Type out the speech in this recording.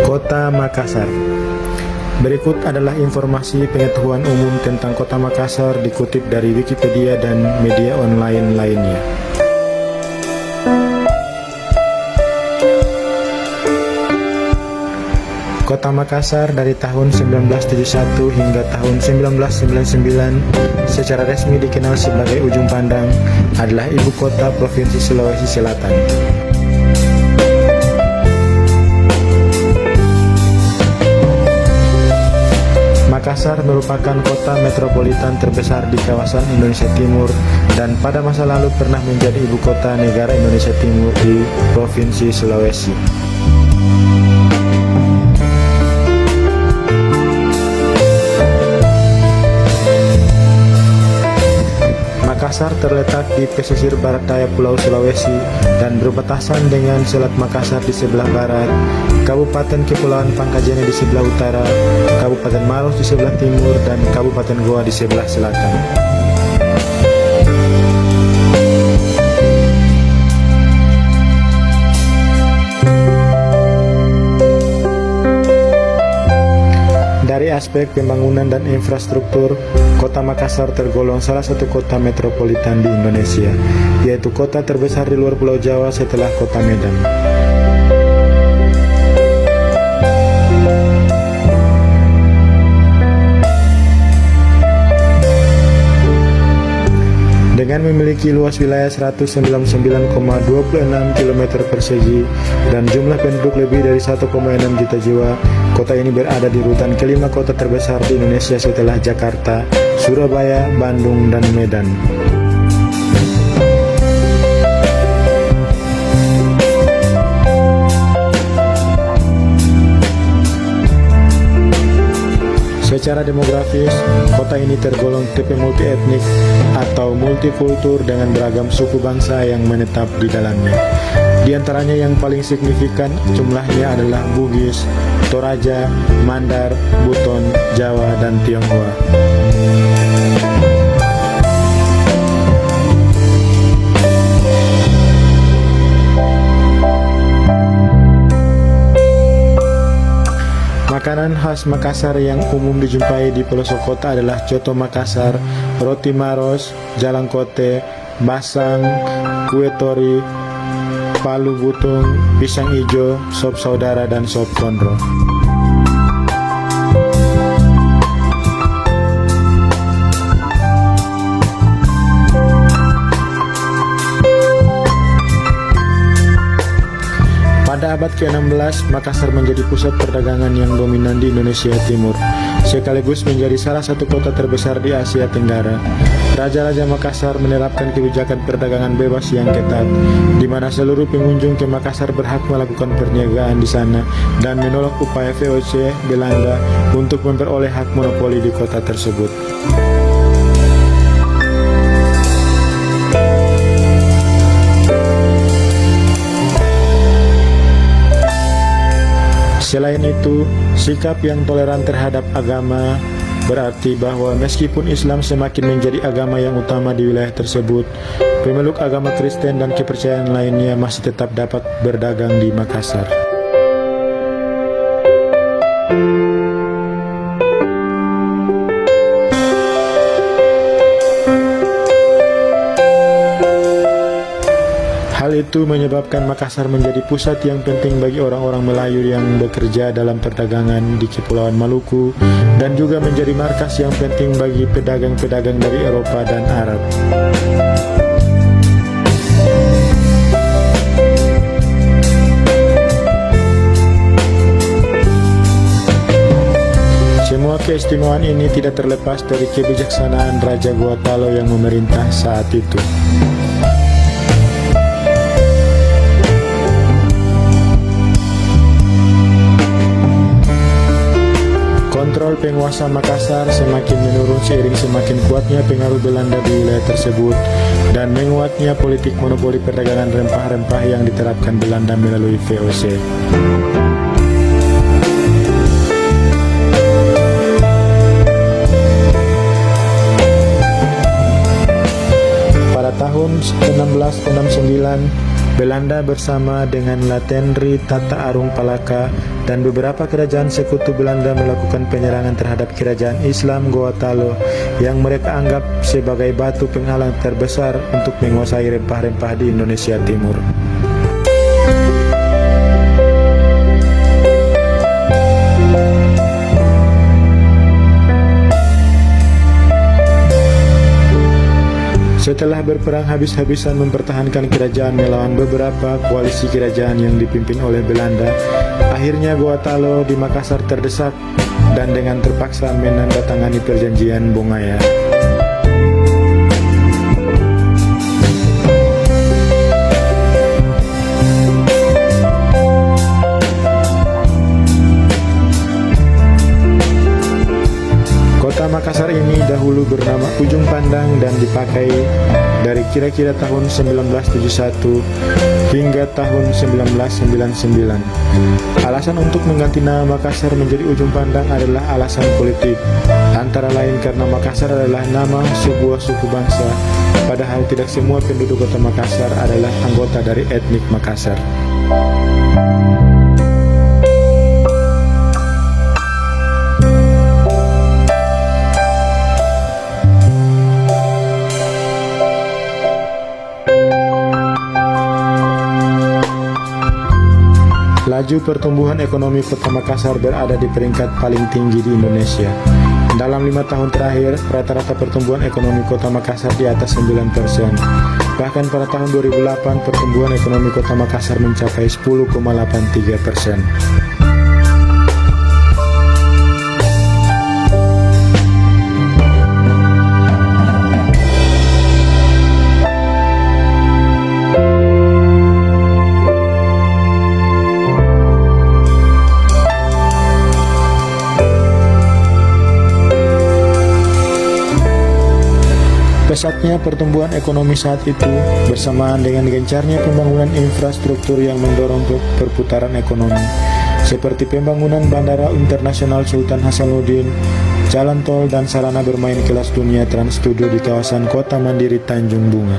Kota Makassar. Berikut adalah informasi pengetahuan umum tentang Kota Makassar dikutip dari Wikipedia dan media online lainnya. Kota Makassar dari tahun 1971 hingga tahun 1999 secara resmi dikenal sebagai Ujung Pandang, adalah ibu kota Provinsi Sulawesi Selatan. Makassar merupakan kota metropolitan terbesar di kawasan Indonesia Timur dan pada masa lalu pernah menjadi ibu kota negara Indonesia Timur di Provinsi Sulawesi. Makassar terletak di pesisir barat daya Pulau Sulawesi dan berbatasan dengan Selat Makassar di sebelah barat, Kabupaten Kepulauan Pangkajene di sebelah utara, Kabupaten Maros di sebelah timur, dan Kabupaten Goa di sebelah selatan. Dari aspek pembangunan dan infrastruktur, Kota Makassar tergolong salah satu kota metropolitan di Indonesia, yaitu kota terbesar di luar Pulau Jawa setelah Kota Medan. Dengan memiliki luas wilayah 199,26 km persegi dan jumlah penduduk lebih dari 1,6 juta jiwa, kota ini berada di urutan kelima kota terbesar di Indonesia setelah Jakarta, Surabaya, Bandung, dan Medan. Secara demografis, kota ini tergolong tipe multi-etnik atau multikultur dengan beragam suku bangsa yang menetap di dalamnya. Di antaranya yang paling signifikan jumlahnya adalah Bugis, Toraja, Mandar, Buton, Jawa, dan Tionghoa. Makanan khas Makassar yang umum dijumpai di pelosok kota adalah coto Makassar, roti maros, jalangkote, basang, kue tori, palu butung, pisang ijo, sop saudara, dan sop kondro. Pada abad ke-16, Makassar menjadi pusat perdagangan yang dominan di Indonesia Timur, sekaligus menjadi salah satu kota terbesar di Asia Tenggara. Raja-raja Makassar menerapkan kebijakan perdagangan bebas yang ketat, di mana seluruh pengunjung ke Makassar berhak melakukan perniagaan di sana dan menolak upaya VOC Belanda untuk memperoleh hak monopoli di kota tersebut. Selain itu, sikap yang toleran terhadap agama berarti bahwa meskipun Islam semakin menjadi agama yang utama di wilayah tersebut, pemeluk agama Kristen dan kepercayaan lainnya masih tetap dapat berdagang di Makassar. Hal itu menyebabkan Makassar menjadi pusat yang penting bagi orang-orang Melayu yang bekerja dalam perdagangan di Kepulauan Maluku dan juga menjadi markas yang penting bagi pedagang-pedagang dari Eropa dan Arab. Semua keistimewaan ini tidak terlepas dari kebijaksanaan Raja Gotalo yang memerintah saat itu. Kontrol penguasa Makassar semakin menurun seiring semakin kuatnya pengaruh Belanda di wilayah tersebut dan menguatnya politik monopoli perdagangan rempah-rempah yang diterapkan Belanda melalui VOC. Pada tahun tahun 1669, Belanda bersama dengan Latenri Tata Arung Palaka dan beberapa kerajaan sekutu Belanda melakukan penyerangan terhadap kerajaan Islam Gorontalo yang mereka anggap sebagai batu penghalang terbesar untuk menguasai rempah-rempah di Indonesia Timur. Setelah berperang habis-habisan mempertahankan kerajaan melawan beberapa koalisi kerajaan yang dipimpin oleh Belanda, akhirnya Gorontalo di Makassar terdesak dan dengan terpaksa menandatangani perjanjian Bongaya. Kota Makassar ini dahulu bernama Ujung Pandang dan dipakai dari kira-kira tahun 1971 hingga tahun 1999. Alasan untuk mengganti nama Makassar menjadi Ujung Pandang adalah alasan politik, antara lain karena Makassar adalah nama sebuah suku bangsa, padahal tidak semua penduduk Kota Makassar adalah anggota dari etnik Makassar. Laju pertumbuhan ekonomi Kota Makassar berada di peringkat paling tinggi di Indonesia. Dalam 5 tahun terakhir, rata-rata pertumbuhan ekonomi Kota Makassar di atas 9%. Bahkan pada tahun 2008, pertumbuhan ekonomi Kota Makassar mencapai 10,83%. Pesatnya pertumbuhan ekonomi saat itu bersamaan dengan gencarnya pembangunan infrastruktur yang mendorong perputaran ekonomi, seperti pembangunan Bandara Internasional Sultan Hasanuddin, jalan tol dan sarana bermain kelas dunia Trans 7 di kawasan Kota Mandiri Tanjung Bunga.